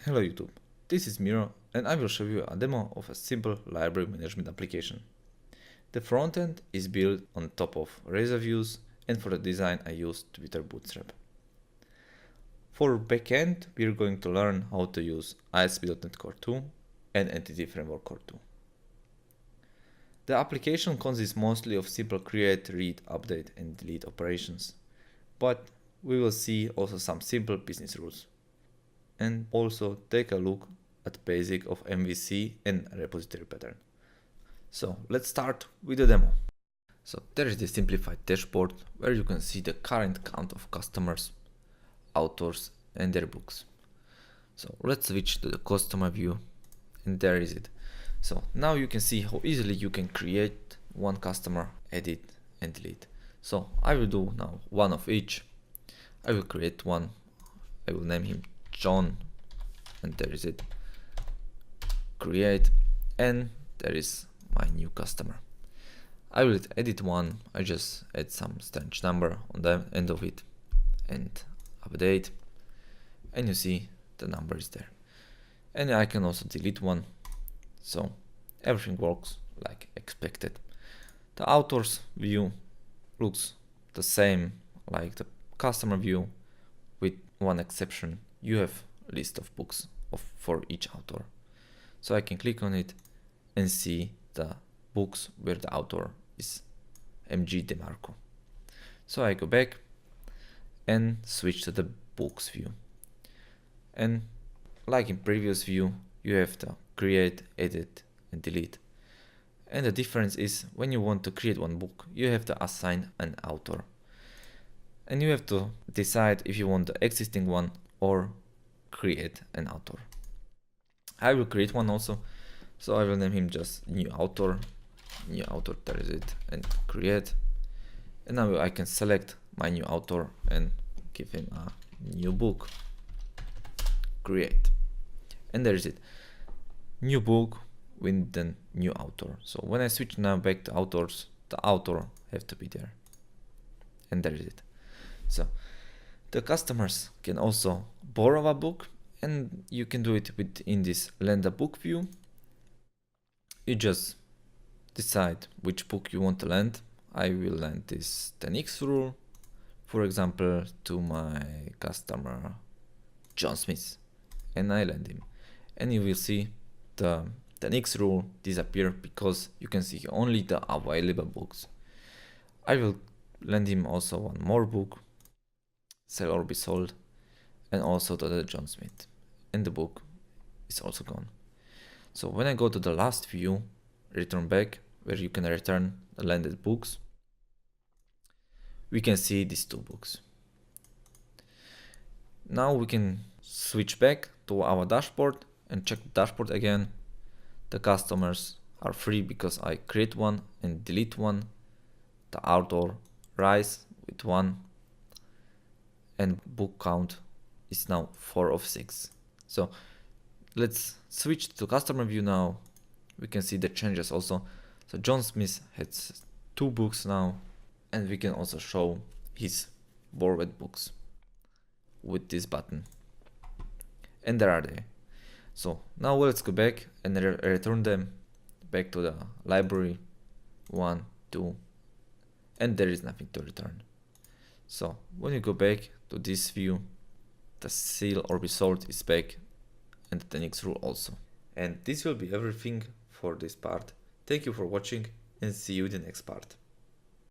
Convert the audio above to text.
Hello YouTube, this is Miro and I will show you a demo of a simple library management application. The frontend is built on top of Razor views, and for the design I used Twitter Bootstrap. For backend we are going to learn how to use ASP.NET Core 2 and Entity Framework Core 2. The application consists mostly of simple create, read, update and delete operations, but we will see also some simple business rules. And also take a look at basic of MVC and repository pattern. So let's start with the demo. So there is the simplified dashboard where you can see the current count of customers, authors and their books. So let's switch to the customer view and there is it. So now you can see how easily you can create one customer, edit and delete. So I will do now one of each. I will create one. I will name him John and there is it, create, and there is my new customer. I will edit one. I just add some strange number on the end of it and update, and you see the number is there. And I can also delete one, so everything works like expected. The authors view looks the same like the customer view, with one exception. You have a list of books for each author. So I can click on it and see the books where the author is MG DeMarco. So I go back and switch to the books view. And like in previous view, you have to create, edit and delete. And the difference is when you want to create one book, you have to assign an author. And you have to decide if you want the existing one or create an author. I will create one also, so I will name him just new author, there is it, and create. And now I can select my new author and give him a new book, create. And there is it, new book with the new author. So when I switch now back to authors, the author have to be there. And there is it. So the customers can also borrow a book, and you can do it within this lend a book view. You just decide which book you want to lend. I will lend this 10x rule, for example, to my customer John Smith, and I lend him. And you will see the 10x rule disappear because you can see only the available books. I will lend him also one more book, sell or be sold, and also to the John Smith, and the book is also gone. So when I go to the last view, return back, where you can return the lended books, we can see these two books. Now we can switch back to our dashboard and check the dashboard again. The customers are free because I create one and delete one. The author rise with 1, and book count is now 4 of 6. So let's switch to customer view now. We can see the changes also. So John Smith has 2 books now, and we can also show his borrowed books with this button. And there are they. So now let's go back and return them back to the library 1, 2, and there is nothing to return. So when you go back to this view, the sell or be sold is back, and the 10x rule also. And this will be everything for this part. Thank you for watching and see you in the next part.